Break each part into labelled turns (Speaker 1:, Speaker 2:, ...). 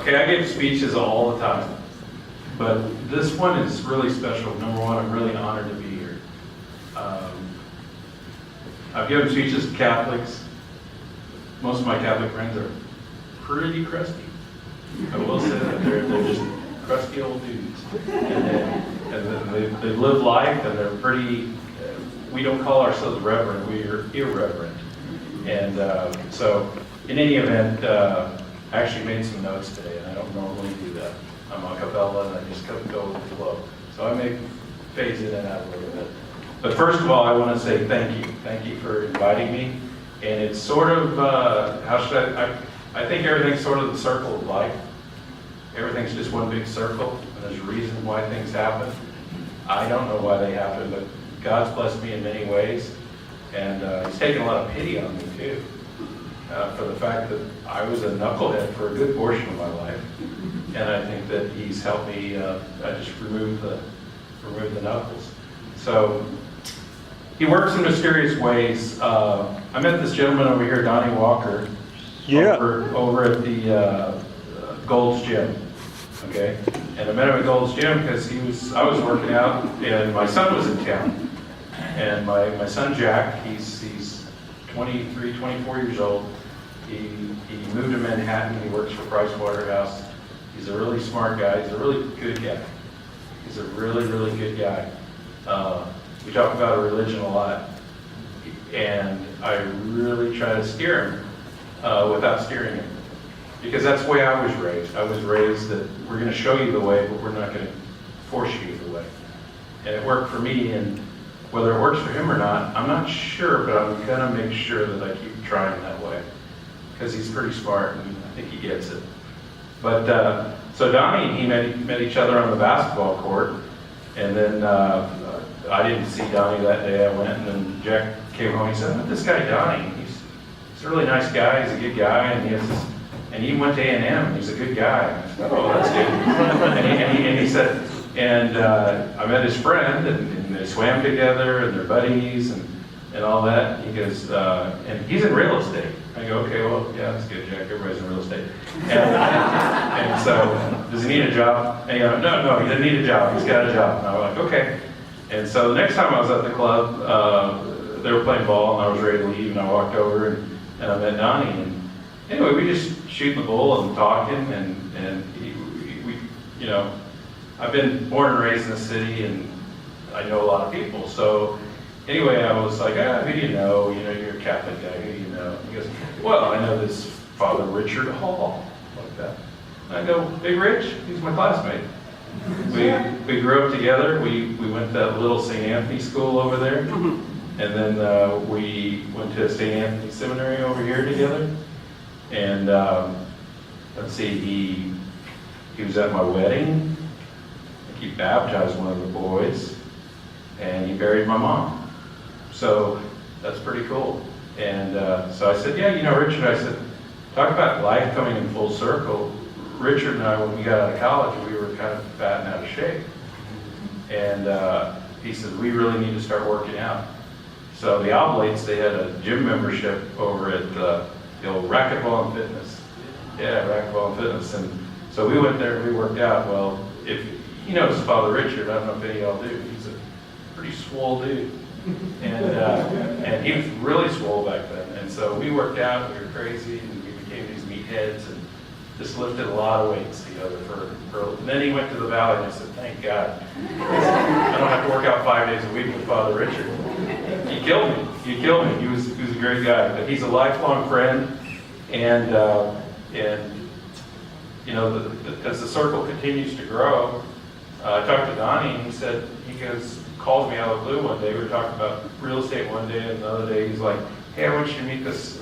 Speaker 1: Okay, I give speeches all the time, but this one is really special. Number one, I'm really honored to be here. I've given speeches to Catholics. Most of my Catholic friends are pretty crusty. I will say that they're just crusty old dudes, and they live life, and they're pretty. We don't call ourselves reverend; we are irreverent. And so, in any event, I actually made some notes today, and I don't normally do that. I'm a cappella, and I just couldn't go with the flow. So I may phase in and out a little bit. But first of all, I want to say thank you. Thank you for inviting me. And it's sort of, how should I think everything's sort of the circle of life. Everything's just one big circle, and there's a reason why things happen. I don't know why they happen, but God's blessed me in many ways. And He's taken a lot of pity on me, too, for the fact that I was a knucklehead for a good portion of my life. And I think that He's helped me, I just remove the knuckles. So, He works in mysterious ways. I met this gentleman over here, Donnie Walker, over at the Gold's Gym. Okay, and I met him at Gold's Gym because I was working out, and my son was in town. And my son Jack, he's 23, 24 years old. He moved to Manhattan. He works for Price Waterhouse. He's a really smart guy. He's a really good guy. He's a really, really good guy. We talk about religion a lot, and I really try to steer him without steering him, because that's the way I was raised. I was raised that we're going to show you the way, but we're not going to force you the way. And it worked for me, and whether it works for him or not, I'm not sure, but I'm going to make sure that I keep trying that way, because he's pretty smart, and I think he gets it. But so Donnie and he met each other on the basketball court, and then I didn't see Donnie that day. I went, and then Jack came home. He said, "I met this guy Donnie. He's a really nice guy. He's a good guy, and he went to A&M. He's a good guy." I said, "Oh, that's good." and he said, and I met his friend, and they swam together, and they're buddies, and all that. He goes, and he's in real estate. I go, "Okay, well, yeah, that's good, Jack. Everybody's in real estate." And so, does he need a job? And he goes, no, he doesn't need a job. He's got a job. And I was like, okay. And so the next time I was at the club, they were playing ball, and I was ready to leave, and I walked over, and I met Donnie. And anyway, we just shooting the bull and talking, and we, you know, I've been born and raised in the city, and I know a lot of people. So anyway, I was like, who do you know? You know, you're a Catholic guy. Who do you know? He goes, "Well, I know this Father Richard Hall," like that. And I go, "Big Rich? He's my classmate. We grew up together. We went to that little St. Anthony school over there, and then we went to St. Anthony Seminary over here together. And let's see, he was at my wedding. He baptized one of the boys, and he buried my mom. So that's pretty cool." And so I said, "Yeah, you know, Richard," I said, "talk about life coming in full circle. Richard and I, when we got out of college, we were kind of fat and out of shape." And he said, "We really need to start working out." So the Oblates, they had a gym membership over at the old Racquetball and Fitness. Yeah, Racquetball and Fitness. And so we went there and we worked out. Well, if he knows Father Richard, I don't know if any of y'all do. He's a pretty swole dude. And he was really swole back then. And so we worked out, we were crazy, and we became these meatheads, and just lifted a lot of weights together and then he went to the valley, and I said, "Thank God. I don't have to work out 5 days a week with Father Richard." He killed me. He was a great guy. But he's a lifelong friend, and you know, as the circle continues to grow, I talked to Donnie, and he calls me out of the blue one day. We were talking about real estate one day, and another day he's like, "Hey, I want you to meet this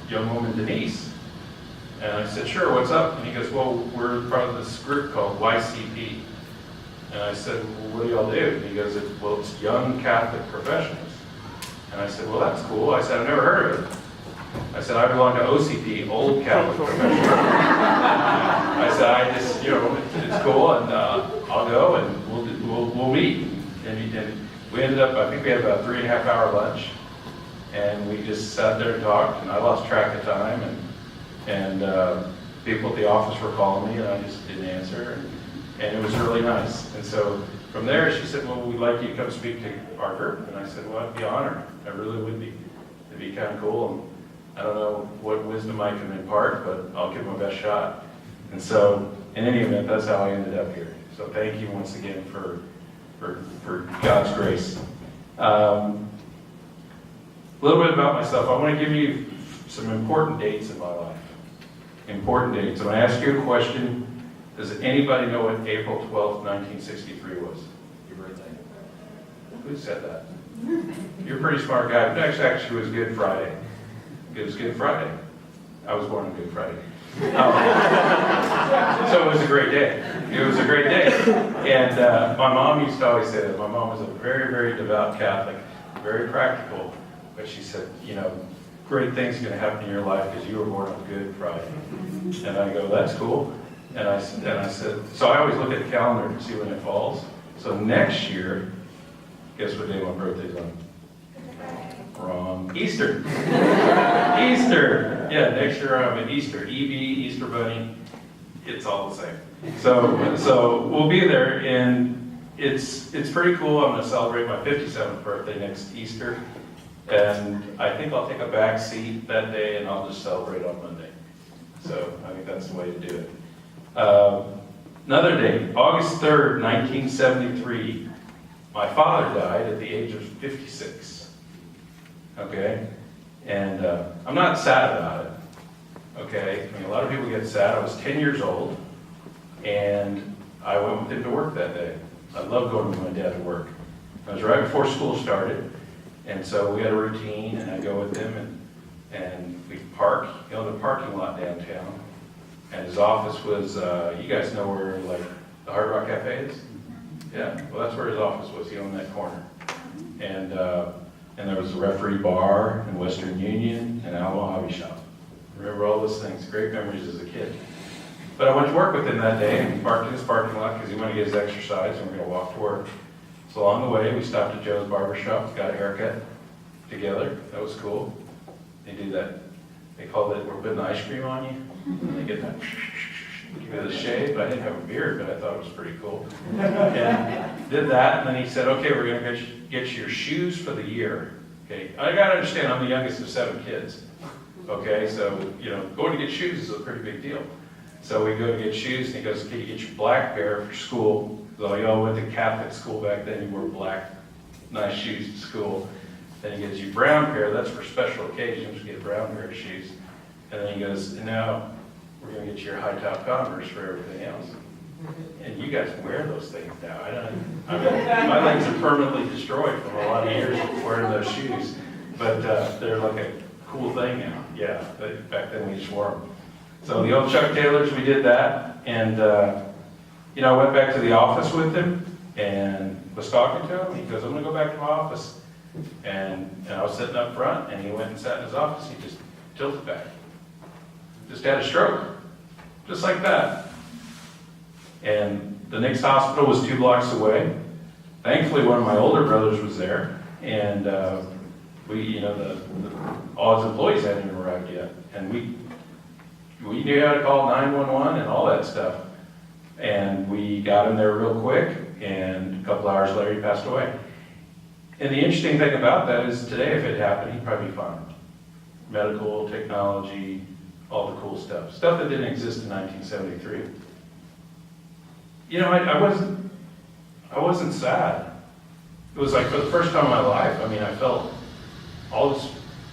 Speaker 1: young woman, Denise." And I said, "Sure, what's up?" And he goes, "Well, we're part of this group called YCP." And I said, "Well, what do y'all do?" And he goes, "Well, it's Young Catholic Professionals." And I said, "Well, that's cool." I said, "I've never heard of it." I said, "I belong to OCP, Old Catholic Professionals." I said, "I just, you know, it's cool, and I'll go, and we'll meet." And we ended up, I think we had about a 3.5-hour lunch, and we just sat there and talked, and I lost track of time, and people at the office were calling me, and I just didn't answer, and it was really nice. And so from there, she said, well, we'd like you to come speak to our group. And I said, well, I'd be honored. I really would be. It'd be kind of cool. And I don't know what wisdom I can impart, but I'll give my best shot. And so, in any event, that's how I ended up here. So thank you once again for God's grace. A little bit about myself. I want to give you some important dates in my life. Important dates. I'm going to ask you a question. Does anybody know what April 12th, 1963 was? Your birthday. Who said that? You're a pretty smart guy. Next actually was Good Friday. It was Good Friday. I was born on Good Friday. So it was a great day. It was a great day. And my mom used to always say that. My mom was a very, very devout Catholic, very practical. But she said, you know, great things are going to happen in your life because you were born on Good Friday. And I go, that's cool. And I said, so I always look at the calendar to see when it falls. So next year, guess what day my birthday's on? Wrong. Easter. Easter. Yeah, next year I'm at Easter. EB, Easter Bunny. It's all the same. So we'll be there, and it's pretty cool. I'm going to celebrate my 57th birthday next Easter, and I think I'll take a back seat that day, and I'll just celebrate on Monday. So I think that's the way to do it. Another day, August 3rd, 1973. My father died at the age of 56. Okay? And I'm not sad about it. Okay? I mean, a lot of people get sad. I was 10 years old, and I went with him to work that day. I love going with my dad to work. It was right before school started, and so we had a routine, and I'd go with him, and we'd park, you know, the parking lot downtown. And his office was, you guys know where, like, the Hard Rock Cafe is? Yeah, well, that's where his office was. He owned that corner. And there was a Referee Bar and Western Union and Alamo Hobby Shop. Remember all those things. Great memories as a kid. But I went to work with him that day, and he parked in his parking lot because he wanted to get his exercise, and we're going to walk to work. So along the way, we stopped at Joe's Barber Shop, got a haircut together. That was cool. They do that. They called it, we're putting ice cream on you. And they get that, give it a shave. I didn't have a beard, but I thought it was pretty cool. And did that, and then he said, okay, we're going to get you your shoes for the year. Okay, I got to understand, I'm the youngest of 7 kids. Okay, so, you know, going to get shoes is a pretty big deal. So we go to get shoes, and he goes, okay, you get your black pair for school. So y'all went to Catholic school back then, you wore black, nice shoes to school. Then he gives you brown pair, that's for special occasions, you get a brown pair of shoes. And then he goes, and now we're going to get you your high-top Converse for everything else. And you guys wear those things now. I mean, my legs are permanently destroyed from a lot of years of wearing those shoes. But they're like a cool thing now. Yeah, back then we just wore them. So the old Chuck Taylors, we did that. And, you know, I went back to the office with him and was talking to him. He goes, I'm going to go back to my office. And I was sitting up front, and he went and sat in his office. He just tilted back. Just had a stroke. Just like that. And the next hospital was 2 blocks away. Thankfully, one of my older brothers was there. And we, you know, all his employees hadn't even arrived yet. And we knew how to call 911 and all that stuff. And we got him there real quick, and a couple hours later, he passed away. And the interesting thing about that is today, if it happened, he'd probably be fine. Medical, technology, all the cool stuff. Stuff that didn't exist in 1973. You know, I wasn't sad. It was like for the first time in my life, I mean, I felt all this,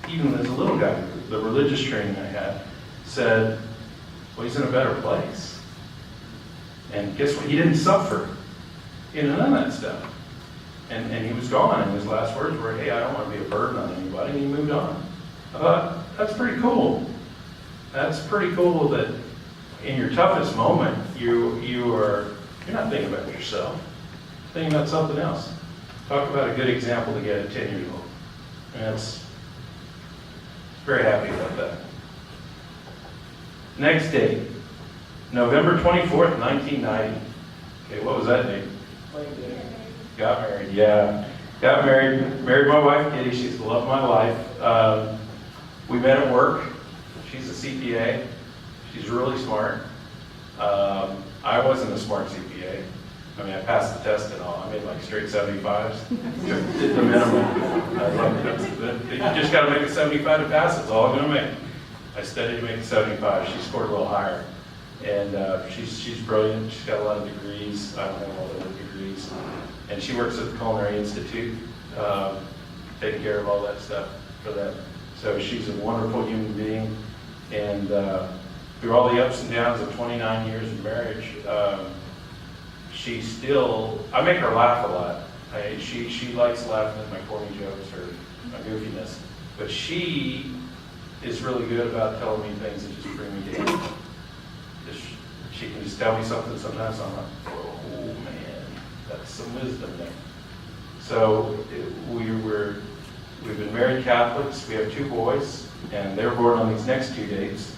Speaker 1: even as a little guy, the religious training I had said, well, he's in a better place. And guess what? He didn't suffer. You know, none of that stuff. And he was gone, and his last words were, hey, I don't want to be a burden on anybody, and he moved on. I thought, that's pretty cool. That's pretty cool that in your toughest moment, you're not thinking about yourself, you're thinking about something else. Talk about a good example to get a 10-year-old. And that's very happy about that. Next date, November 24th, 1990. Okay, what was that date? Got married, yeah. Got married my wife, Kitty. She's the love of my life. We met at work. She's a CPA. She's really smart. I wasn't a smart CPA. I mean, I passed the test and all. I made like straight 75s. Did the minimum. I love it. You just got to make a 75 to pass. It's all I'm going to make. I studied to make a 75. She scored a little higher. And she's brilliant. She's got a lot of degrees. I don't have all the degrees. And she works at the Culinary Institute, taking care of all that stuff for them. So she's a wonderful human being. And through all the ups and downs of 29 years of marriage, she still, I make her laugh a lot. She likes laughing at my corny jokes or my goofiness. But she is really good about telling me things that just bring me down. She can just tell me something sometimes, I'm like, oh man, that's some wisdom there. So we've been married Catholics. We have 2 boys, and they were born on these next 2 dates.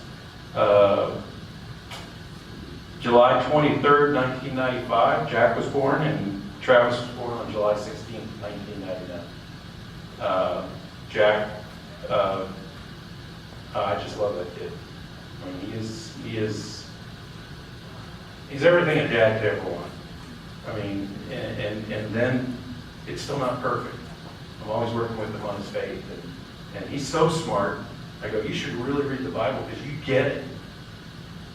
Speaker 1: July 23rd, 1995, Jack was born, and Travis was born on July 16th, 1999. Jack, I just love that kid. I mean, he's everything a dad could ever want. I mean, and then it's still not perfect. I'm always working with him on his faith, and he's so smart. I go, you should really read the Bible because you get it.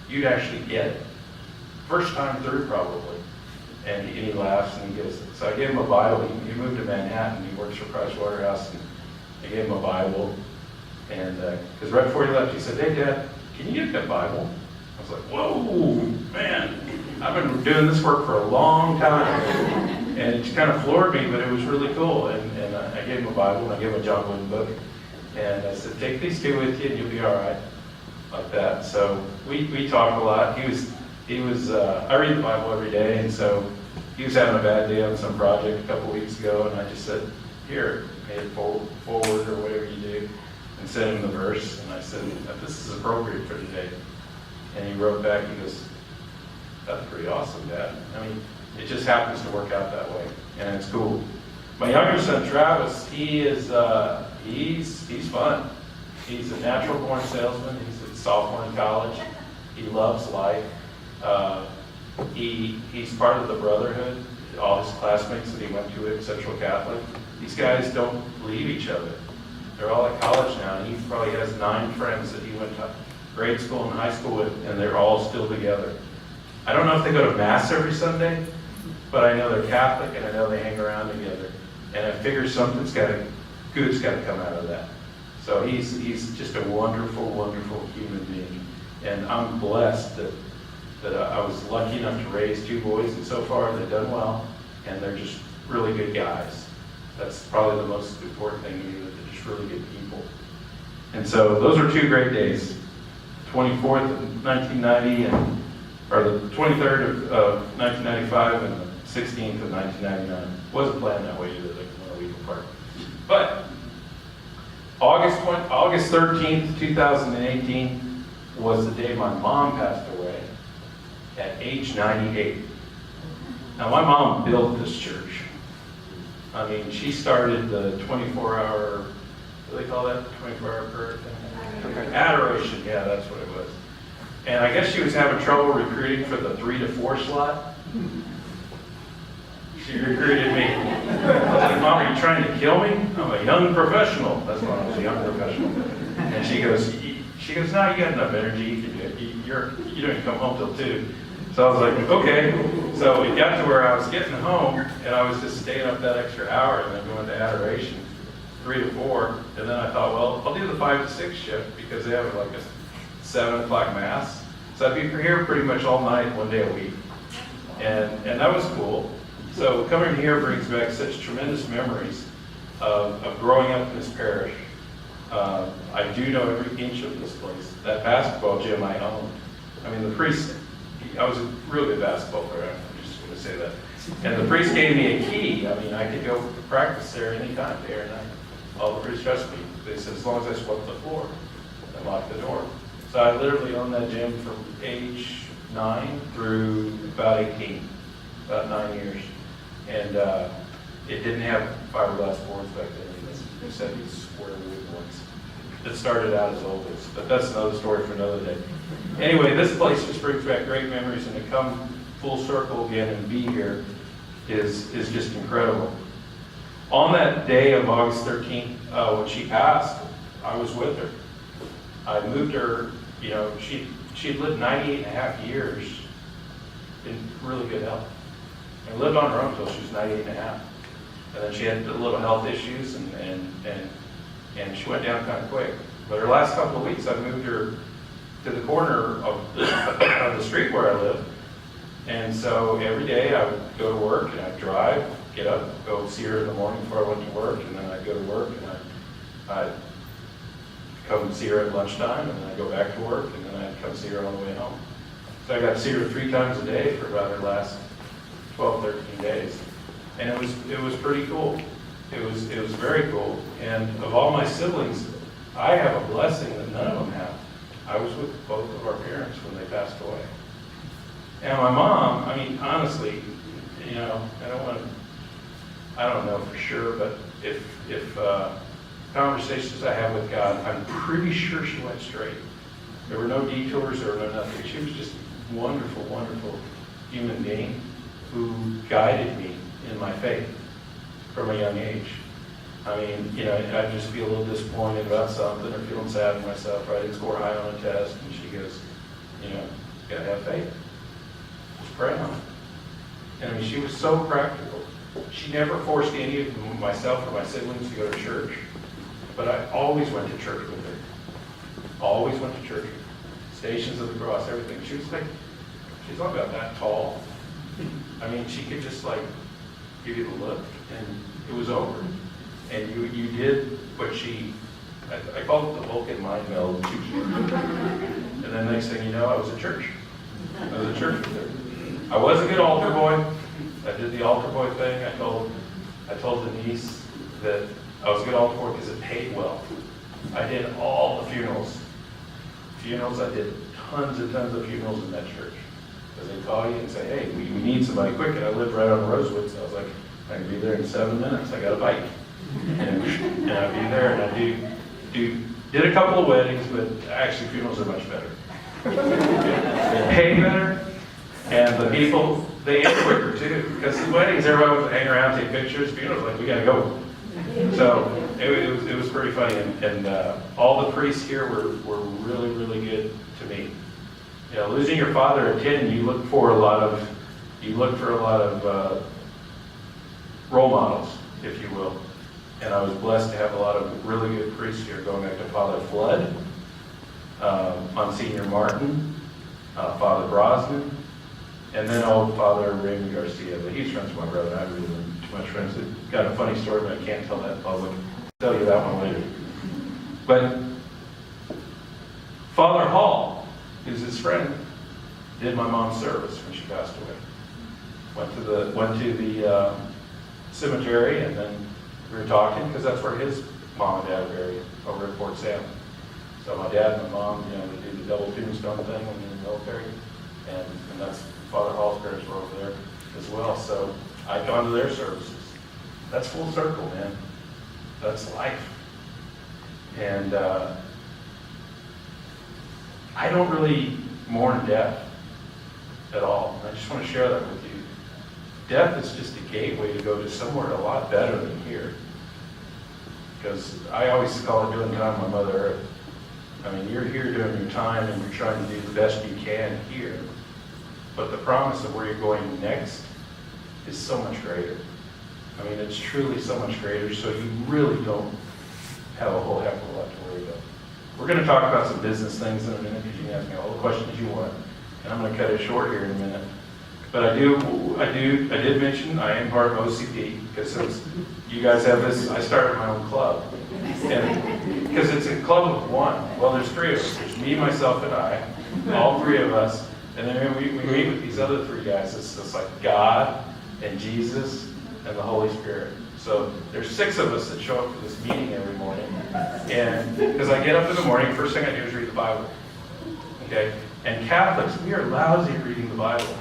Speaker 1: You'd actually get it. First time through, probably. And he laughs and he gives it. So I gave him a Bible. He moved to Manhattan. He works for Price Waterhouse, and I gave him a Bible. And because right before he left, he said, "Hey, Dad, can you get that Bible?" I was like, "Whoa, man! I've been doing this work for a long time." And it just kind of floored me, but it was really cool. And I gave him a Bible, and I gave him a John Wooden book. And I said, "Take these 2 with you, and you'll be all right." Like that. So we talked a lot. He was. I read the Bible every day, and so he was having a bad day on some project a couple weeks ago, and I just said, "Here, pay it forward or whatever you do," and sent him the verse. And I said, "This is appropriate for today." And he wrote back. He goes, "That's pretty awesome, Dad." I mean, it just happens to work out that way, and it's cool. My younger son Travis, he's fun. He's a natural born salesman. He's a sophomore in college. He loves life. He's part of the Brotherhood. All his classmates that he went to at Central Catholic, these guys don't leave each other. They're all at college now, and he probably has 9 friends that he went to grade school and high school with, and they're all still together. I don't know if they go to Mass every Sunday, but I know they're Catholic, and I know they hang around together. And I figure something's good's got to come out of that. So he's just a wonderful, wonderful human being. And I'm blessed that I was lucky enough to raise 2 boys, and so far they've done well, and they're just really good guys. That's probably the most important thing to me, that they're just really good people. And so those are 2 great days. 24th of 1990, or the 23rd of 1995, and the 16th of 1999. Wasn't planned that way either, they were a week apart. But August 13th, 2018 was the day my mom passed away at age 98. Now my mom built this church. I mean, she started the 24-hour, what do they call that? 24-hour prayer thing? Adoration, yeah, that's what it was. And I guess she was having trouble recruiting for the 3 to 4 slot. She recruited me. I was like, "Mom, are you trying to kill me? I'm a young professional." That's when I was a young professional. And she goes, "No, you got enough energy. You can do it. You don't even come home till 2. So I was like, "Okay." So it got to where I was getting home, and I was just staying up that extra hour and then going to adoration, 3 to 4. And then I thought, well, I'll do the 5 to 6 shift because they have like a 7 o'clock mass. So I'd be here pretty much all night, 1 day a week. And that was cool. So coming here brings back such tremendous memories of growing up in this parish. I do know every inch of this place. That basketball gym I owned. I mean, the priest, I was a real good basketball player, I'm just going to say that. And the priest gave me a key. I mean, I could go practice there anytime, day or night. All the priests trust me. They said, as long as I swept the floor and locked the door. So I literally owned that gym from age 9 through about 18, about 9 years. And it didn't have fiberglass boards back then. They said these square wood ones. that started out as oldest. But that's another story for another day. Anyway, this place just brings back great memories, and to come full circle again and be here is just incredible. On that day of August 13th, when she passed, I was with her. I moved her, she had lived 98 and a half years in really good health. And lived on her own until she was 98 and a half. And then she had a little health issues, and she went down kind of quick. But her last couple of weeks, I moved her to the corner of the street where I live. And so every day I would go to work, and I'd drive, get up, go see her in the morning before I went to work, and then I'd go to work, and I'd come see her at lunchtime, and then I'd go back to work, and then I'd come see her on the way home. So I got to see her 3 times a day for about her last 12, 13 days. And it was pretty cool. It was very cool. And of all my siblings, I have a blessing that none of them have. I was with both of our parents when they passed away. And my mom, I mean, honestly, I don't know for sure, but if conversations I have with God, I'm pretty sure she went straight. There were no detours, there were no nothing. She was just a wonderful, wonderful human being who guided me in my faith from a young age. I mean, I'd just feel a little disappointed about something or feeling sad for myself, or I didn't score high on a test, and she goes, you gotta have faith. Just pray on it. And I mean, she was so practical. She never forced any of myself or my siblings to go to church, but I always went to church with her. Always went to church. Stations of the Cross, everything. She's not about that tall. I mean, she could just give you the look, and it was over. And you did what I call it the Vulcan mind meld. And then next thing you know, I was at church. I was at church with her. I was a good altar boy. I did the altar boy thing. I told Denise that I was a good altar boy because it paid well. I did all the funerals. I did tons and tons of funerals in that church. Because they call you and say, hey, we need somebody quick. And I lived right on Rosewood, so I was like, I can be there in 7 minutes. I got a bike. And I'd be there, and I did a couple of weddings, but actually funerals are much better. They pay better, and the people, they end quicker too. Because the weddings, everybody wants to hang around, take pictures. Funerals, we got to go. So it was pretty funny, and all the priests here were really, really good to me. Losing your father at 10, you look for a lot of role models, if you will. And I was blessed to have a lot of really good priests here, going back to Father Flood, Monsignor Martin, Father Brosnan, and then old Father Raymond Garcia. But he's friends with my brother. I really wasn't too much friends. I've got a funny story, but I can't tell that in public. I'll tell you that one later. But Father Hall, who's his friend, did my mom's service when she passed away. Went to the cemetery, and then we were talking, because that's where his mom and dad are buried, over at Fort Sam. So my dad and my mom, they do the double tombstone thing when you're in the military, and that's Father Hall's parents were over there as well. So I'd gone to their services. That's full circle, man. That's life. And I don't really mourn death at all. I just want to share that with you. Death is just a gateway to go to somewhere a lot better than here. Because I always call it doing time on Mother Earth. I mean, you're here doing your time, and you're trying to do the best you can here. But the promise of where you're going next is so much greater. I mean, it's truly so much greater, so you really don't have a whole heck of a lot to worry about. We're going to talk about some business things in a minute, because you can ask me all the questions you want. And I'm going to cut it short here in a minute. But I did mention I am part of OCP, because since you guys have this, I started my own club. And because it's a club of one. Well, there's 3 of us. There's me, myself, and I. All 3 of us. And then we meet with these other 3 guys. It's like God and Jesus and the Holy Spirit. So there's 6 of us that show up for this meeting every morning. And because I get up in the morning, first thing I do is read the Bible. Okay? And Catholics, we are lousy at reading the Bible.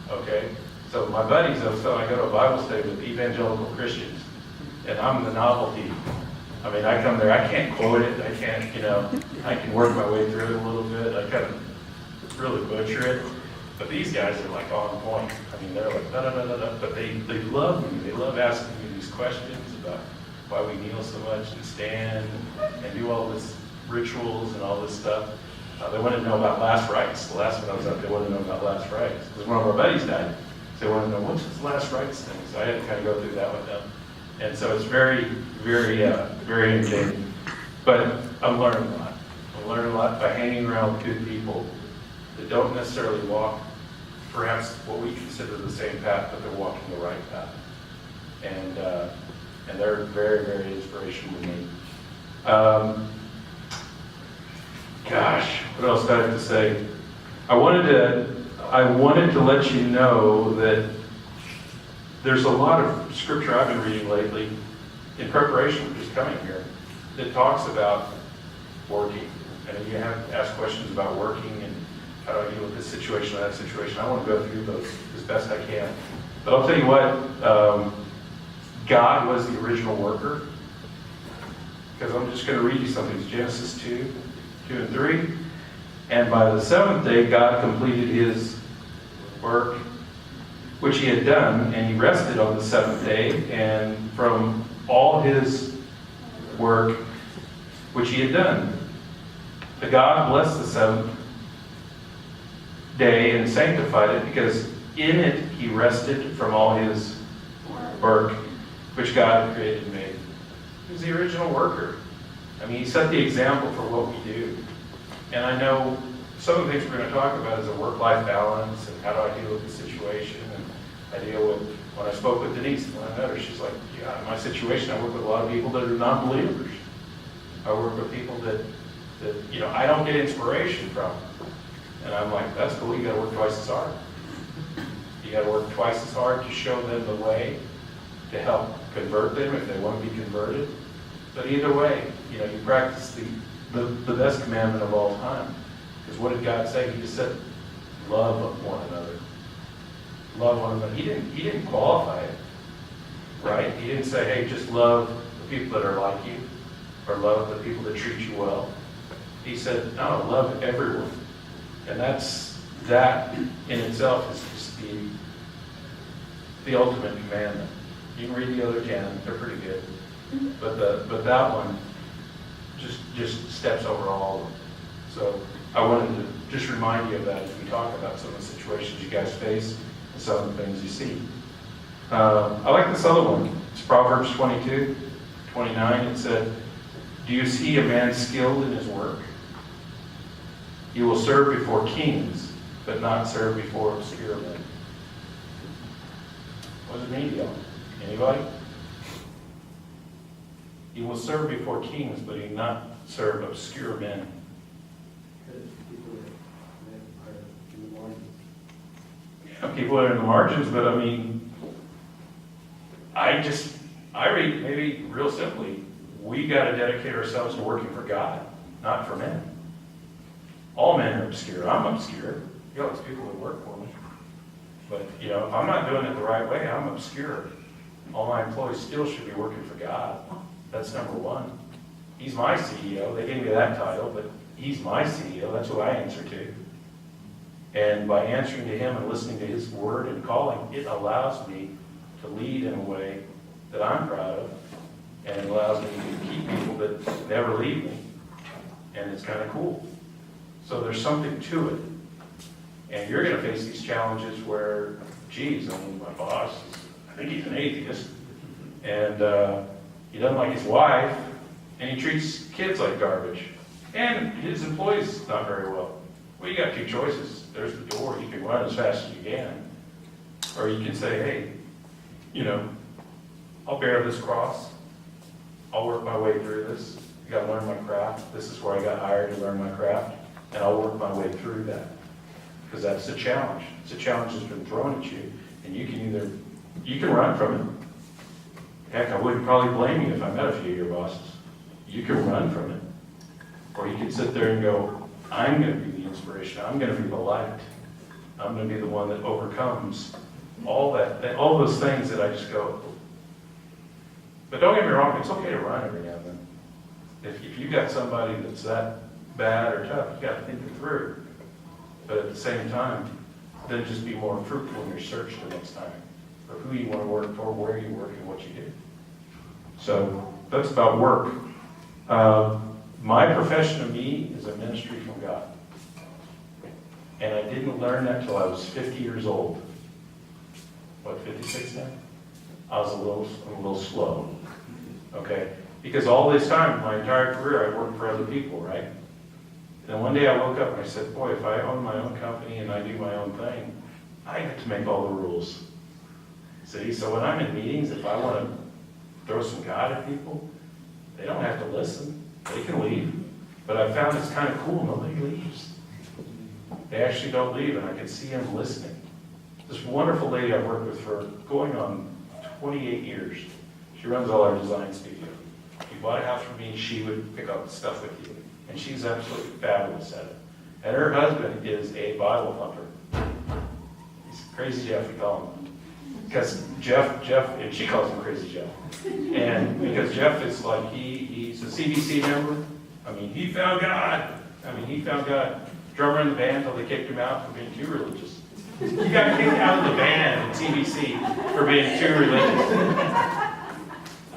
Speaker 1: Okay? So my buddies, so I go to a Bible study with evangelical Christians. And I'm the novelty I mean, I come there, I can't quote it, I can't, I can work my way through it a little bit, I kind of really butcher it, but these guys are like on point. I mean, they're like, da-da-da-da-da, but they love me, they love asking me these questions about why we kneel so much and stand and do all this rituals and all this stuff. They want to know about last rites. The last one I was up, they want to know about last rites. Because one of our buddies died. So they want to know, what's this last rites thing? So I had to kind of go through that with them. And so it's very, very, very entertaining. But I'm learning a lot. I'm learning a lot by hanging around with good people that don't necessarily walk perhaps what we consider the same path, but they're walking the right path. And they're very, very inspirational to me. Gosh, what else do I have to say? I wanted to let you know that there's a lot of scripture I've been reading lately in preparation for just coming here that talks about working. And you have to ask questions about working and how do I deal with this situation or that situation. I want to go through those as best I can. But I'll tell you what, God was the original worker. Because I'm just going to read you something. It's Genesis 2 and 3. And by the seventh day, God completed his work, which he had done, and he rested on the seventh day, and from all his work, which he had done. The God blessed the seventh day and sanctified it, because in it he rested from all his work, which God had created and made. He was the original worker. I mean, he set the example for what we do. And I know some of the things we're going to talk about is a work-life balance and how do I deal with the situation. And I deal with, when I spoke with Denise, when I met her, she's like, yeah, in my situation, I work with a lot of people that are non-believers. I work with people that I don't get inspiration from. And I'm like, that's cool, you got to work twice as hard. You got to work twice as hard to show them the way, to help convert them if they want to be converted. But either way, you practice the best commandment of all time. Because what did God say? He just said, love one another. Love one another. He didn't qualify it, right? He didn't say, hey, just love the people that are like you, or love the people that treat you well. He said, no, love everyone. And that in itself is just the ultimate commandment. You can read the other 10, they're pretty good. But that one just steps over all of them. So I wanted to just remind you of that as we talk about some of the situations you guys face and some of the things you see. I like this other one. It's Proverbs 22:29. It said, do you see a man skilled in his work? He will serve before kings, but not serve before obscure men. What does it mean, y'all? Anybody? He will serve before kings, but he will not serve obscure men. Yeah, people are in the margins, but I mean, I read maybe real simply, we got to dedicate ourselves to working for God, not for men. All men are obscure. I'm obscure. There's people that work for me. But, if I'm not doing it the right way, I'm obscure. All my employees still should be working for God. That's number one. He's my CEO. They gave me that title, but he's my CEO. That's who I answer to. And by answering to him and listening to his word and calling, it allows me to lead in a way that I'm proud of. And it allows me to keep people that never leave me. And it's kind of cool. So there's something to it. And you're going to face these challenges where, my boss, I think he's an atheist, and he doesn't like his wife, and he treats kids like garbage, and his employees not very well. Well, you got two choices. There's the door. You can run as fast as you can, or you can say, hey, I'll bear this cross. I'll work my way through this. I got to learn my craft. This is where I got hired to learn my craft, and I'll work my way through that. Because that's the challenge. It's a challenge that's been thrown at you, and you can run from it. Heck, I wouldn't probably blame you if I met a few of your bosses. You can run from it. Or you can sit there and go, I'm going to be the inspiration. I'm going to be the light. I'm going to be the one that overcomes all those things that I just go. But don't get me wrong, it's okay to run every now and then. If you got somebody that's that bad or tough, you got to think it through. But at the same time, then just be more fruitful in your search the next time of who you want to work for, where you work, and what you do. So that's about work. My profession of me is a ministry from God. And I didn't learn that till I was 50 years old. What, 56 now? I was a little slow. Okay? Because all this time, my entire career, I worked for other people, right? And one day I woke up and I said, boy, if I own my own company and I do my own thing, I get to make all the rules. See, so when I'm in meetings, if I want to throw some God at people, they don't have to listen. They can leave. But I found it's kind of cool. Nobody leaves. They actually don't leave, and I can see them listening. This wonderful lady I've worked with for going on 28 years. She runs all our design studio. If you bought a house from me, she would pick up the stuff with you. And she's absolutely fabulous at it. And her husband is a Bible thumper. He's Crazy Jeff, we call him. Because Jeff, and she calls him Crazy Jeff. And because Jeff is like, he's a CBC member. I mean, he found God. Drummer in the band until they kicked him out for being too religious. He got kicked out of the band at CBC for being too religious.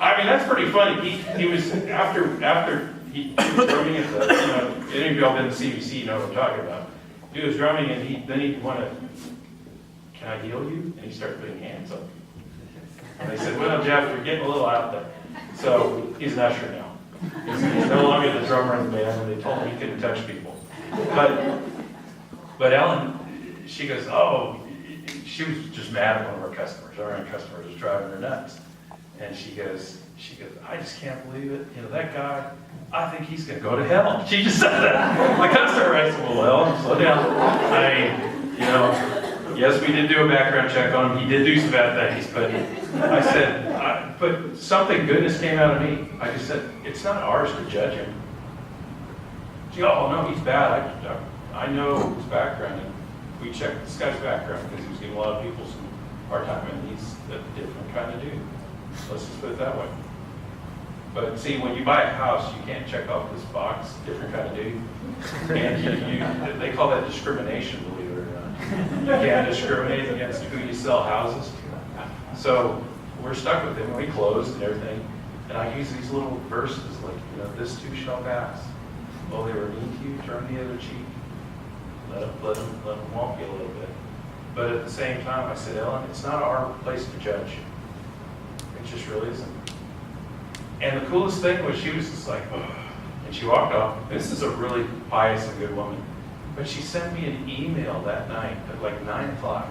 Speaker 1: I mean, that's pretty funny. He was, after he was drumming at the, any of y'all been to CBC, you know what I'm talking about. He was drumming and then he'd want to, can I heal you? And he started putting hands up. And they said, well, Jeff, you're getting a little out there. So he's an usher now. He's no longer the drummer in the band, and they told him he couldn't touch people. But Ellen, she goes, she was just mad at one of our customers. Our own customer was driving her nuts. And she goes, I just can't believe it. That guy, I think he's going to go to hell. She just said that. The customer, I said, well, Ellen, slow down. Yes, we did do a background check on him. He did do some bad things, but I said, but something goodness came out of me. I just said, it's not ours to judge him. She goes, oh, no, he's bad. I know his background. And we checked this guy's background because he was giving a lot of people some hard time, and he's a different kind of dude. Let's just put it that way. But see, when you buy a house, you can't check off this box, different kind of dude. And they call that discrimination, believe it or not. You can't discriminate against who you sell houses to. So we're stuck with him. We closed and everything. And I use these little verses like, this too shall pass. Well, they were mean to you, turn the other cheek. Let them walk you a little bit. But at the same time, I said, Ellen, it's not our place to judge. It just really isn't. And the coolest thing was she was just like, oh, and she walked off. This is a really pious and good woman. But she sent me an email that night at like 9 o'clock.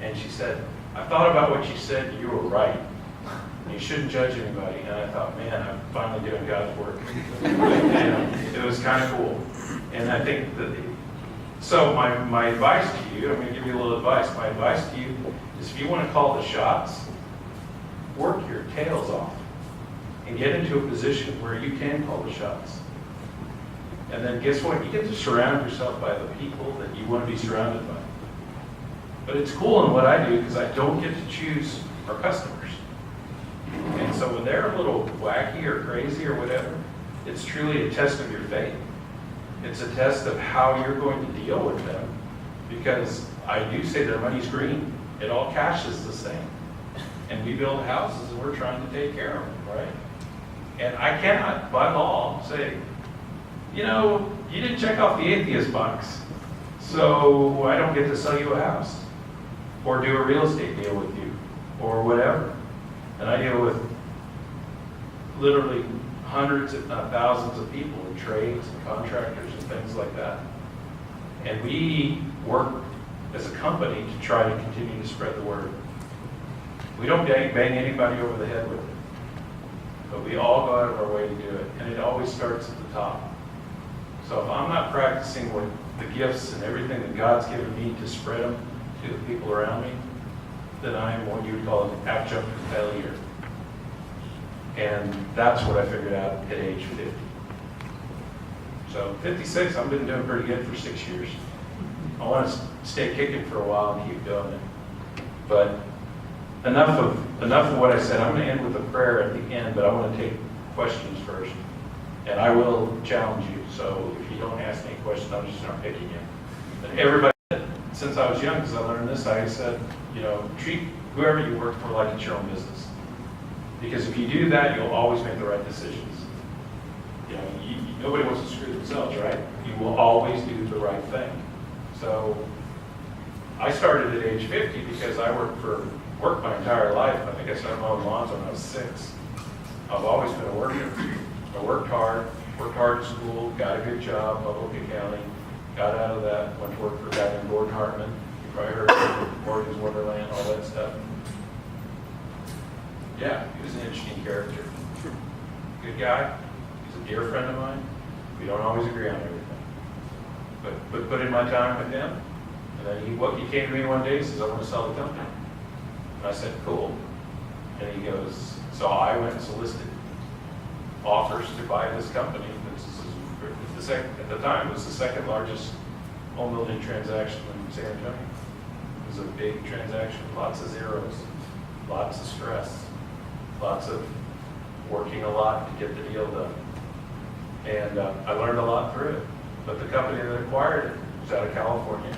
Speaker 1: And she said, I thought about what you said, and you were right. You shouldn't judge anybody. And I thought, man, I'm finally doing God's work. And it was kind of cool. And I think that, so my advice to you, I'm going to give you a little advice. My advice to you is if you want to call the shots, work your tails off and get into a position where you can call the shots. And then guess what? You get to surround yourself by the people that you want to be surrounded by. But it's cool in what I do because I don't get to choose our customers. And so when they're a little wacky or crazy or whatever, it's truly a test of your faith. It's a test of how you're going to deal with them. Because I do say their money's green. It all cash is the same. And we build houses and we're trying to take care of them, right? And I cannot, by law, say, you didn't check off the atheist box, so I don't get to sell you a house or do a real estate deal with you or whatever. And I deal with literally hundreds, if not thousands of people in trades and contractors and things like that. And we work as a company to try to continue to spread the word. We don't bang anybody over the head with it. But we all go out of our way to do it. And it always starts at the top. So if I'm not practicing with the gifts and everything that God's given me to spread them to the people around me, then I am what you would call an abject failure. And that's what I figured out at age 50. So 56, I've been doing pretty good for 6 years. I want to stay kicking for a while and keep doing it. But enough of what I said. I'm going to end with a prayer at the end, but I want to take questions first. And I will challenge you, so if you don't ask me a question, I'm just start picking you. And everybody, since I was young, because I learned this, I said, treat whoever you work for like it's your own business. Because if you do that, you'll always make the right decisions. Nobody wants to screw themselves, right? You will always do the right thing. So I started at age 50 because I worked my entire life. I think I started mowing lawns when I was 6. I've always been a worker. I worked hard in school, got a good job, public accounting, got out of that, went to work for a guy named Gordon Hartman. You probably heard of Morgan's Wonderland, all that stuff. Yeah, he was an interesting character. Good guy. He's a dear friend of mine. We don't always agree on everything. But put in my time with him, and then he came to me one day and says, I want to sell the company. And I said, cool. And he goes, so I went and solicited offers to buy this company. At the time, it was the second largest home building transaction in San Antonio. It was a big transaction, lots of zeros, lots of stress, lots of working a lot to get the deal done. And I learned a lot through it. But the company that acquired it was out of California.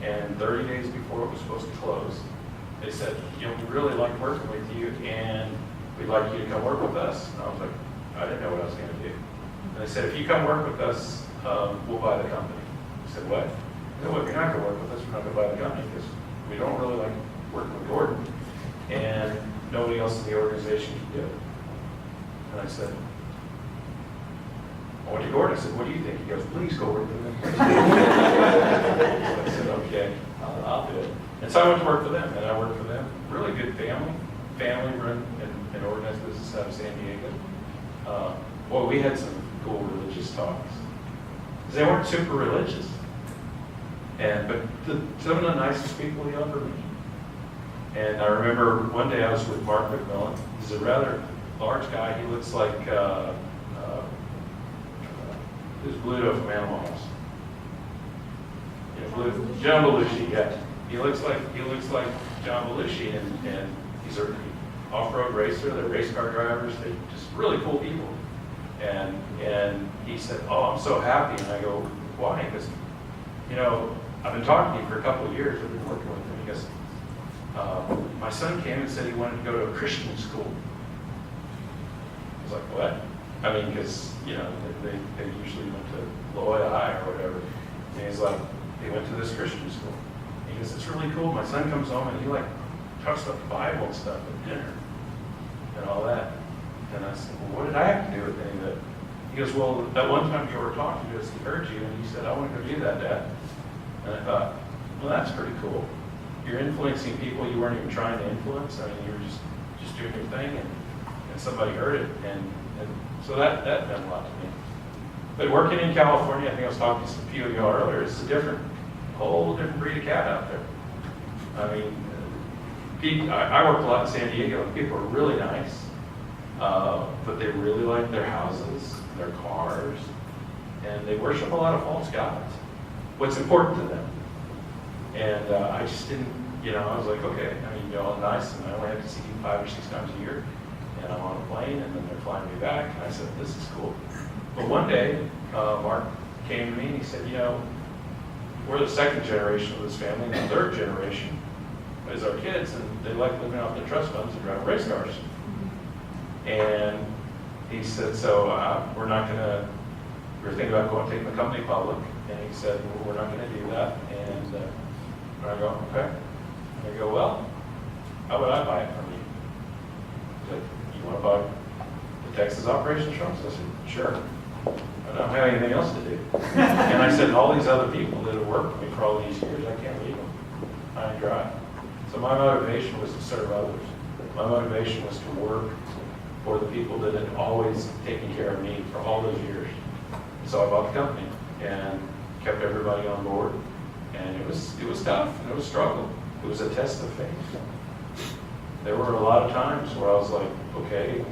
Speaker 1: And 30 days before it was supposed to close, they said, we really like working with you, and we'd like you to come work with us. And I was like, I didn't know what I was going to do. And they said, if you come work with us, we'll buy the company. I said, what? No, if you're not going to work with us, we're not going to buy the company because we don't really like working with Gordon. And nobody else in the organization can do it. And I said, I went to Gordon. I said, what do you think? He goes, please go work with them. So I said, okay, I'll do it. And so I went to work for them, and I worked for them. Really good family run and organized business out of San Diego. Boy, we had some cool religious talks. Because they weren't super religious. But some of the nicest people he ever met. And I remember one day I was with Mark McMillan. He's a rather large guy. He looks like who's Bluto from Animal House. John Belushi, yeah. He looks like John Belushi, and he's an off-road racer. They're race car drivers. They're just really cool people. And he said, "Oh, I'm so happy." And I go, "Why?" Because I've been talking to you for a couple of years. I've been working with him. He goes, my son came and said he wanted to go to a Christian school. I was like, what? I mean, because, they usually went to Loyola High or whatever. And he's like, they went to this Christian school. He goes, it's really cool. My son comes home and he talks about the Bible and stuff at dinner and all that. And I said, well, what did I have to do with any of that? He goes, well, at one time you were talking to us, he heard you, and he said, I want to go do that, Dad. And I thought, well, that's pretty cool. You're influencing people you weren't even trying to influence. I mean, you were just doing your thing, and somebody heard it. And so that meant a lot to me. But working in California, I think I was talking to a few of y'all earlier, it's a whole different breed of cat out there. I mean, I worked a lot in San Diego, and people are really nice, but they really like their houses, their cars, and they worship a lot of false gods. What's important to them. And I just didn't, I was like, okay, I mean, y'all are nice, and I only have to see you 5 or 6 times a year, and I'm on a plane, and then they're flying me back, and I said, this is cool. But one day, Mark came to me, and he said, we're the second generation of this family, and the third generation is our kids, and they like living off their trust funds and driving race cars. And he said, so we're thinking about taking the company public, and he said, well, we're not going to do that. And I go, okay. And I go, well, how would I buy it from you? He said, you want to buy the Texas operations from us? I said, sure. I don't have anything else to do. And I said, all these other people that have worked with me for all these years, I can't leave them. I drive. So my motivation was to serve others. My motivation was to work for the people that had always taken care of me for all those years. So I bought the company and kept everybody on board. And it was tough, and it was a struggle. It was a test of faith. There were a lot of times where I was like, okay,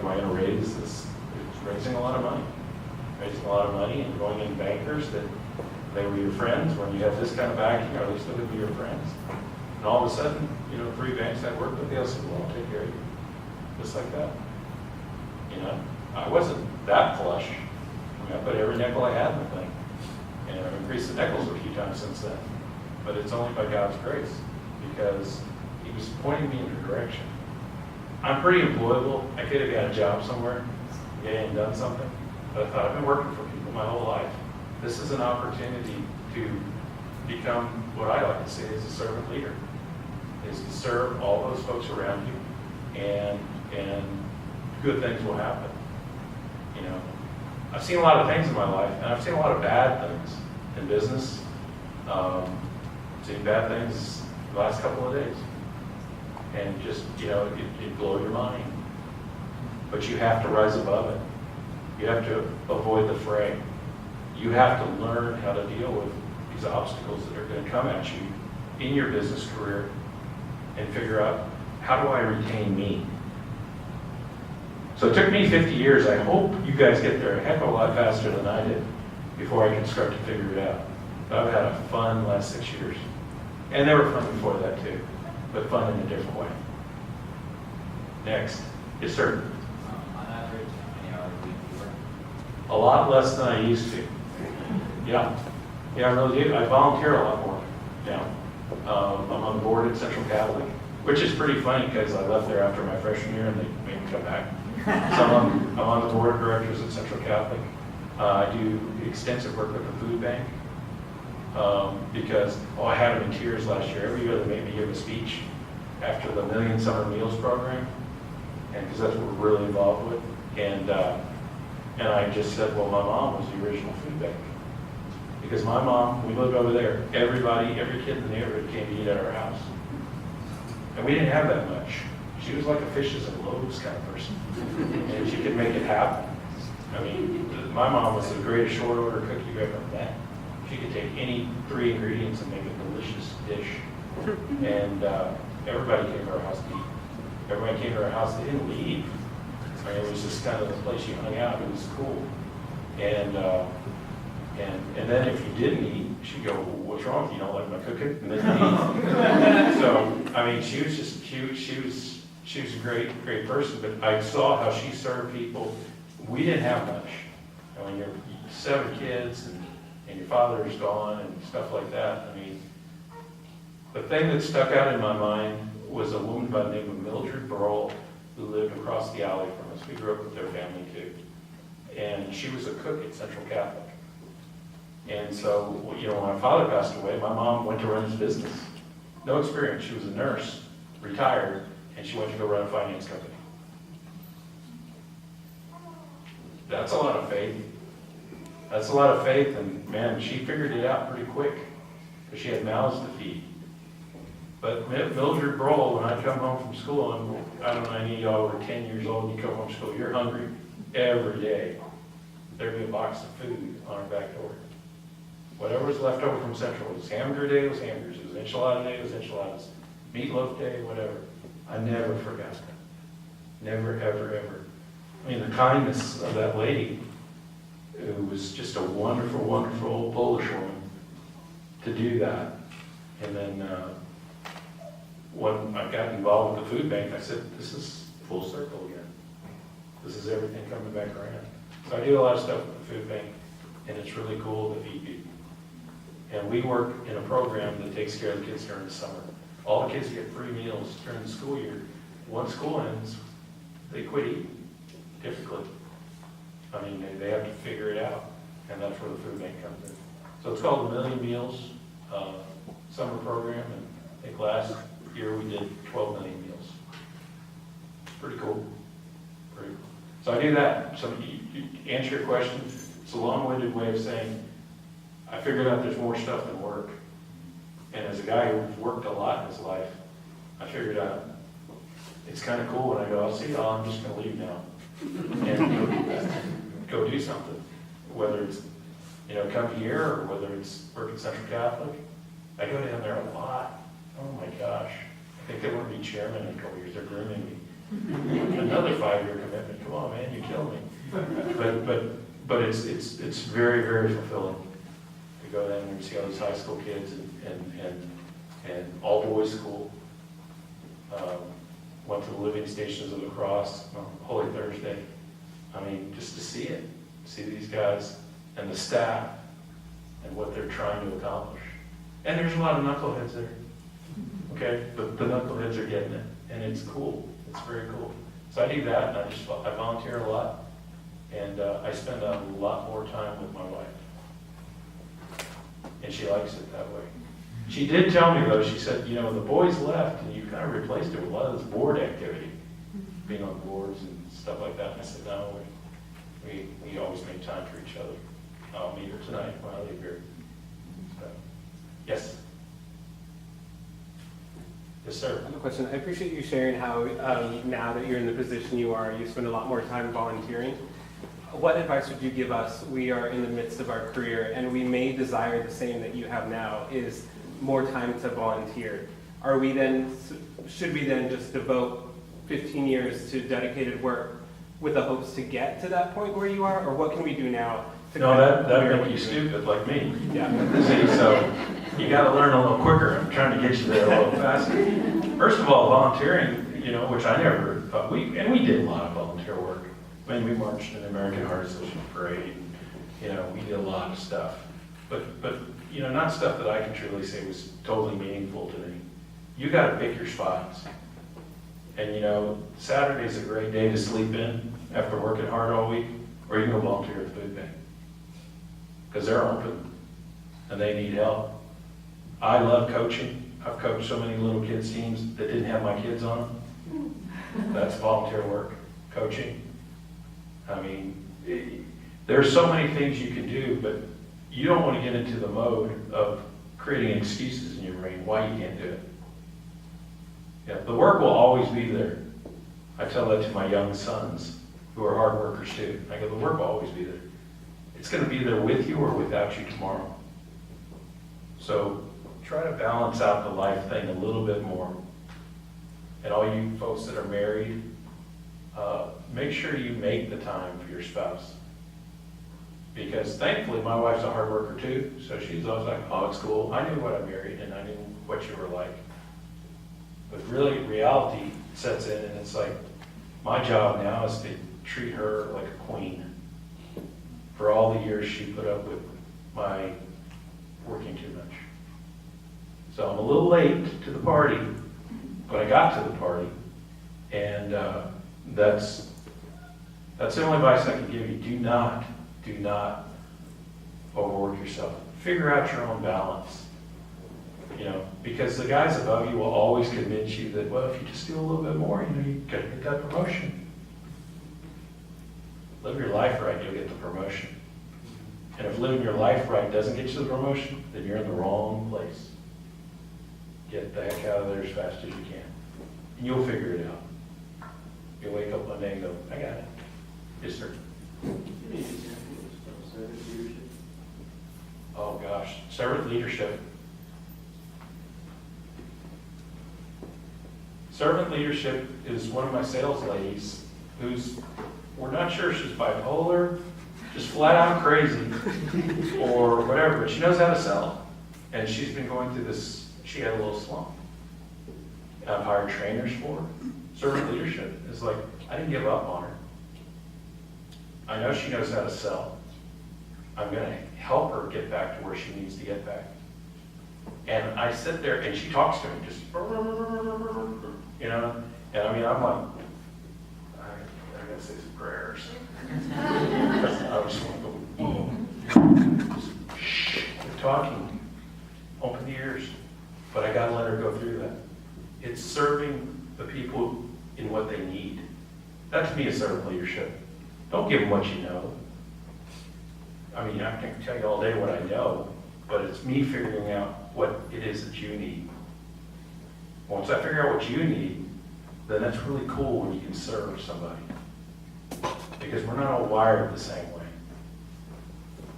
Speaker 1: am I going to raise this? It's raising a lot of money. Raising a lot of money and going in bankers that they were your friends. When you have this kind of backing, or at least they would be your friends. And all of a sudden, 3 banks I worked with, they'll say, well, I'll take care of you. Just like that. I wasn't that flush. I put every nickel I had in the thing. And I've increased the nickels a few times since then. But it's only by God's grace, because he was pointing me in a direction. I'm pretty employable. I could have got a job somewhere, and done something. But I thought, I've been working for people my whole life. This is an opportunity to become what I like to say is a servant leader, is to serve all those folks around you, and good things will happen. You know, I've seen a lot of things in my life, and I've seen a lot of bad things in business. Seen bad things the last couple of days, and just, you know, it blow your mind. But you have to rise above it. You have to avoid the fray. You have to learn how to deal with these obstacles that are going to come at you in your business career, and figure out, how do I retain me? So it took me 50 years. I hope you guys get there a heck of a lot faster than I did before I can start to figure it out. But I've had a fun last 6 years. And they were fun before that too, but fun in a different way. Next. Yes, sir.
Speaker 2: On average, how many hours a week do you work?
Speaker 1: A lot less than I used to. Yeah. Yeah, I really do. I volunteer a lot more now. I'm on the board at Central Catholic, which is pretty funny because I left there after my freshman year and they made me come back. So I'm on the board of directors at Central Catholic. I do extensive work with the food bank because, I had them in tears last year. Every year they made me give a speech after the Million Summer Meals program, and because that's what we're really involved with. And I just said, well, my mom was the original food bank. Because my mom, we lived over there, every kid in the neighborhood came to eat at our house. And we didn't have that much. She was like a fishes and loaves kind of person. And she could make it happen. I mean, my mom was the greatest short order cook you've ever met. She could take any 3 ingredients and make a delicious dish. And everybody came to our house to eat. Everybody came to our house, they didn't leave. I mean, it was just kind of the place you hung out. It was cool. And then if you didn't eat, she'd go, well, what's wrong with you? You don't like my cooking? And then you eat. So, I mean, she was a great person, but I saw how she served people. We didn't have much. And when you're 7 kids and your father's gone and stuff like that, I mean, the thing that stuck out in my mind was a woman by the name of Mildred Burrell, who lived across the alley from us. We grew up with their family too. And she was a cook at Central Catholic. And so, you know, when my father passed away, my mom went to run his business. No experience. She was a nurse, retired, and she went to go run a finance company. That's a lot of faith. That's a lot of faith, and man, she figured it out pretty quick because she had mouths to feed. But Mildred Broll, when I come home from school, and I don't know, any of y'all were 10 years old, and you come home from school, you're hungry every day. There'd be a box of food on our back door. Whatever was left over from Central, it was hamburger day, it was hamburgers. It was enchilada day, it was enchiladas. Meatloaf day, whatever. I never forgot that. Never, ever, ever. I mean, the kindness of that lady, who was just a wonderful, wonderful old Polish woman, to do that. And then when I got involved with the food bank, I said, this is full circle again. This is everything coming back around. So I do a lot of stuff with the food bank, and it's really cool to feed people. And we work in a program that takes care of the kids during the summer. All the kids get free meals during the school year. Once school ends, they quit eating, typically. I mean, they have to figure it out, and that's where the food bank comes in. So it's called the Million Meals summer program, and I think last year we did 12 million meals. Pretty cool. Pretty cool. So I do that. So you answer your question. It's a long-winded way of saying, I figured out there's more stuff than work. And as a guy who's worked a lot in his life, I figured out it's kind of cool when I go, I'll see y'all, I'm just going to leave now. And go do something. Whether it's, you know, come here or whether it's work at Central Catholic. I go down there a lot. Oh my gosh. I think they want to be chairman in a couple years. They're grooming me. Another 5-year commitment. Come on, man, you kill me. But it's very, very fulfilling to go down there and see all these high school kids and all boys school. Went to the living stations of the cross on Holy Thursday. I mean, just to see it. see these guys and the staff and what they're trying to accomplish. And there's a lot of knuckleheads there, okay? But the knuckleheads are getting it, and it's cool. It's very cool. So I do that, and I volunteer a lot, and I spend a lot more time with my wife. And she likes it that way. She did tell me, though, she said, you know, the boys left, and you kind of replaced it with a lot of this board activity, being on boards and stuff like that. And I said, no, we always make time for each other. I'll meet her tonight when I leave here. So, yes? Yes, sir.
Speaker 3: I have a question. I appreciate you sharing how now that you're in the position you are, you spend a lot more time volunteering. What advice would you give us? We are in the midst of our career, and we may desire the same that you have now, is more time to volunteer. Should we then just devote 15 years to dedicated work with the hopes to get to that point where you are, or what can we do now?
Speaker 1: No, that'd make you stupid like me.
Speaker 3: Yeah.
Speaker 1: See, so you got to learn a little quicker. I'm trying to get you there a little faster. First of all, volunteering, you know, which I never thought we did a lot of volunteer work. I mean, we marched in the American Heart Association parade. And, you know, we did a lot of stuff, but you know, not stuff that I can truly say was totally meaningful to me. You got to pick your spots. And you know, Saturday's a great day to sleep in after working hard all week, or you can go volunteer at the food bank. Because they're open and they need help. I love coaching. I've coached so many little kids teams that didn't have my kids on them. That's volunteer work, coaching. I mean, there's so many things you can do, but you don't want to get into the mode of creating excuses in your brain why you can't do it. Yeah, the work will always be there. I tell that to my young sons who are hard workers too. I go, the work will always be there. It's going to be there with you or without you tomorrow. So try to balance out the life thing a little bit more. And all you folks that are married, make sure you make the time for your spouse. Because thankfully my wife's a hard worker too, so she's always like, oh, it's cool. I knew what I married and I knew what you were like. But really reality sets in and it's like, my job now is to treat her like a queen for all the years she put up with my working too much. So I'm a little late to the party, but I got to the party, and that's the only advice I can give you. Do not overwork yourself. Figure out your own balance, you know, because the guys above you will always convince you that, well, if you just do a little bit more, you know, you gotta get that promotion. Live your life right, you'll get the promotion. And if living your life right doesn't get you the promotion, then you're in the wrong place. Get the heck out of there as fast as you can. And you'll figure it out. You'll wake up one day and go, I got it. Yes, sir. Oh gosh, servant leadership. Servant leadership is one of my sales ladies we're not sure she's bipolar, just flat out crazy, or whatever, but she knows how to sell. And she's been going through this, she had a little slump. I've hired trainers for her. Servant leadership is like, I didn't give up on her. I know she knows how to sell. I'm going to help her get back to where she needs to get back. And I sit there, and she talks to me, just, you know, and I mean, I'm like, I gotta say some prayers. I just want to go, shh, they're talking, open the ears, but I gotta let her go through that. It's serving the people in what they need. That to me is servant leadership. Don't give them what you know. I mean, I can tell you all day what I know, but it's me figuring out what it is that you need. Once I figure out what you need, then that's really cool when you can serve somebody. Because we're not all wired the same way.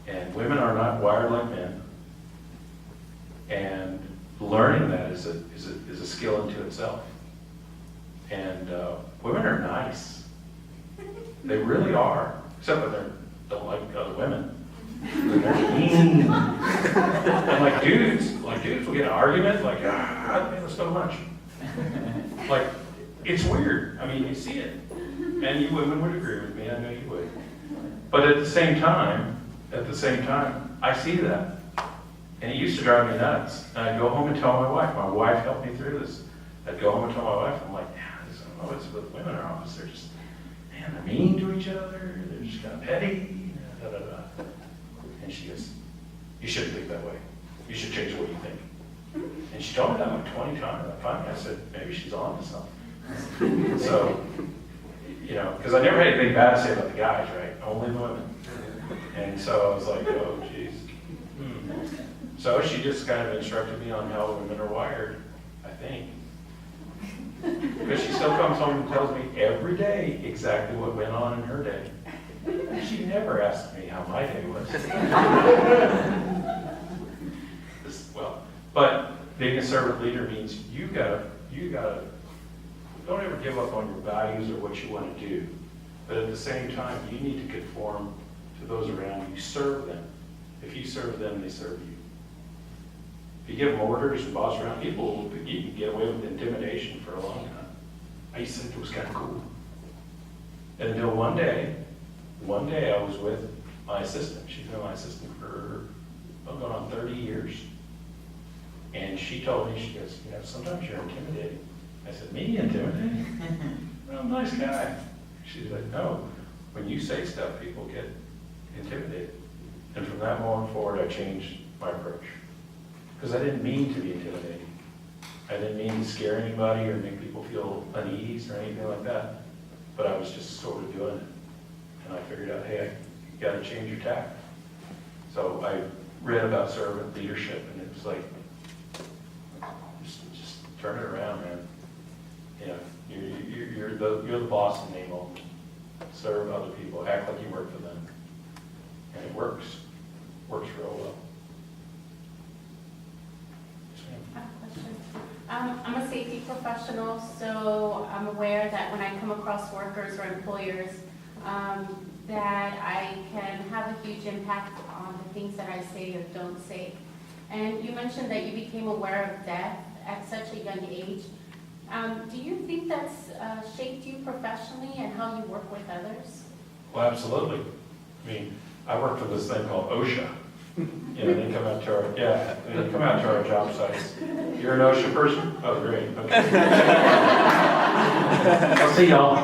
Speaker 1: And women are not wired like men. And learning that is a skill into itself. And women are nice. They really are. Except that they don't like other women. They're mean. And like dudes will get in an argument, like, man, let's go to lunch. Like, it's weird. I mean, you see it. And you women would agree with me, I know you would. But at the same time, I see that. And it used to drive me nuts. And I'd go home and tell my wife helped me through this. I'd go home and tell my wife, I'm like, yeah, I don't know what's with women in our office. They're just, man, they're mean to each other. They're just kind of petty. Da, da, da. And she goes, you shouldn't think that way. You should change the way you think. And she told me that like 20 times. And finally I said, maybe she's on to something. So, because I never had anything bad to say about the guys, right? Only the women. And so I was like, oh, geez. So she just kind of instructed me on how women are wired, I think. Because she still comes home and tells me every day exactly what went on in her day. And she never asked me how my day was. But being a servant leader means you gotta, don't ever give up on your values or what you want to do. But at the same time, you need to conform to those around you. Serve them. If you serve them, they serve you. If you give them orders and boss around people, you can get away with intimidation for a long time. I used to think it was kind of cool. And until one day I was with my assistant. She's been my assistant for going on 30 years. And she told me, she goes, sometimes you're intimidating. I said, me intimidating? I'm a nice guy. She's like, no, when you say stuff, people get intimidated. And from that moment forward, I changed my approach. Because I didn't mean to be intimidating. I didn't mean to scare anybody or make people feel unease or anything like that. But I was just sort of doing it. And I figured out, hey, you got to change your tack. So I read about servant leadership, and it was like, just turn it around, man. You're the boss in name only. Serve other people, act like you work for them. And it works real well.
Speaker 4: I have a question. I'm a safety professional, so I'm aware that when I come across workers or employers, that I can have a huge impact on the things that I say or don't say. And you mentioned that you became aware of death at such a young age. Do you think that's shaped you professionally and how you work with others?
Speaker 1: Well, absolutely. I mean, I work for this thing called OSHA. They come out to our job sites. You're an OSHA person? Oh, great. Okay. I'll see y'all.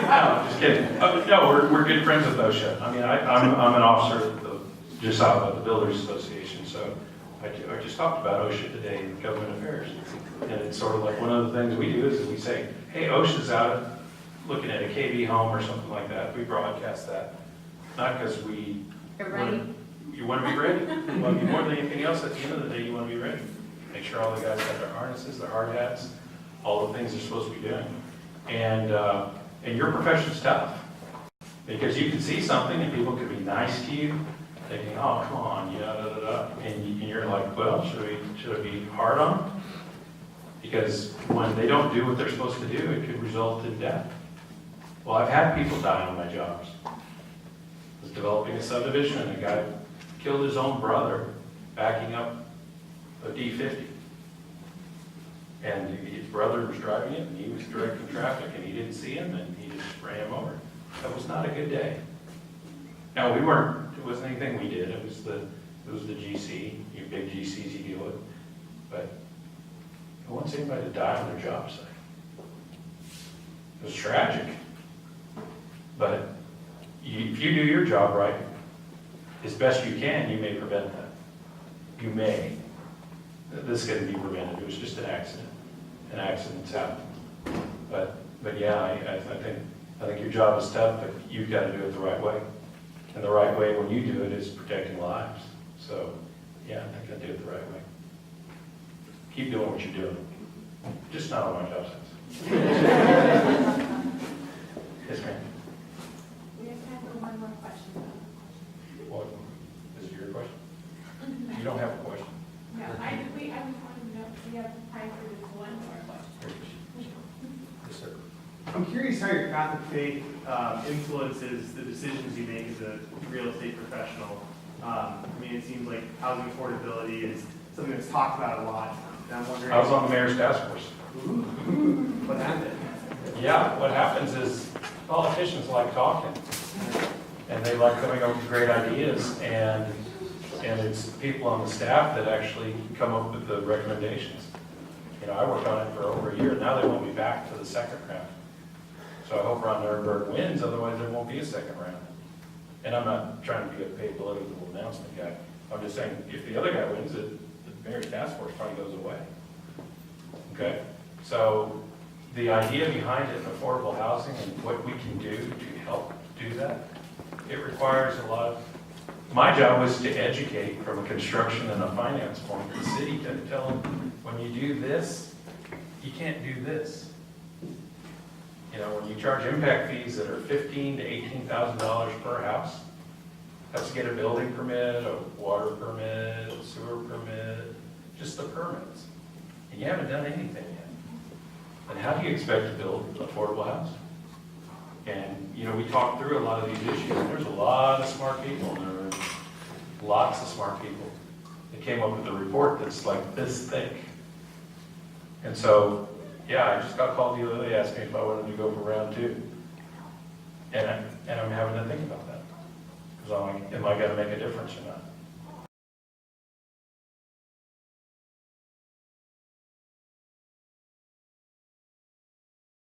Speaker 1: No, just kidding. No, we're good friends with OSHA. I mean, I'm an officer just out of the Builders Association, so I just talked about OSHA today in government affairs. And it's sort of like one of the things we do is we say, hey, OSHA's out looking at a KB home or something like that. We broadcast that. Not because
Speaker 4: You're ready.
Speaker 1: You want to be ready. You want to be more than anything else. At the end of the day, you want to be ready. Make sure all the guys have their harnesses, their hard hats, all the things they're supposed to be doing. And your profession's tough because you can see something and people can be nice to you, thinking, "Oh, come on, and you're like, "Well, should I be hard on them?" Because when they don't do what they're supposed to do, it could result in death. Well, I've had people die on my jobs. I was developing a subdivision and a guy killed his own brother backing up a D50. And his brother was driving it and he was directing traffic and he didn't see him and he just ran him over. That was not a good day. Now it wasn't anything we did, it was the GC, you big GCs you deal with. But who wants anybody to die on their job site? It was tragic. But if you do your job right, as best you can, you may prevent that. You may. This can be prevented. It was just an accident. And accidents happen. But yeah, I think your job is tough, but you've got to do it the right way. And the right way when you do it is protecting lives. So yeah, I think I do it the right way. Keep doing what you're doing. Just not on my job sites. Yes, ma'am.
Speaker 4: We have time for one more question.
Speaker 1: What? Is it your question? You don't have a question.
Speaker 5: No, I just wanted to know if we have time for this one more question.
Speaker 1: Yes, sir.
Speaker 6: I'm curious how your Catholic faith influences the decisions you make as a real estate professional. I mean, it seems like housing affordability is something that's talked about a lot. And I'm wondering.
Speaker 1: I was on the mayor's task force.
Speaker 6: What happened?
Speaker 1: Yeah, what happens is politicians like talking. And they like coming up with great ideas, and it's people on the staff that actually come up with the recommendations. You know, I worked on it for over a year, now they want me back to the second round. So I hope Ron Nirenberg wins, otherwise there won't be a second round. And I'm not trying to be a paid political announcement guy. I'm just saying, if the other guy wins it, the mayor's task force probably goes away. Okay? So the idea behind it, affordable housing, and what we can do to help do that, it requires a lot of, my job was to educate from a construction and a finance point, the city, to tell them, when you do this, you can't do this. You know, when you charge impact fees that are $15,000 to $18,000 per house, has to get a building permit, a water permit, a sewer permit, just the permits. And you haven't done anything yet. And how do you expect to build affordable housing? And, you know, we talked through a lot of these issues, and there's a lot of smart people, and there are lots of smart people that came up with a report that's like this thick. And so, yeah, I just got called the other day, asked me if I wanted to go for round 2. And I'm having to think about that. Because I'm like, am I going to make a difference or not?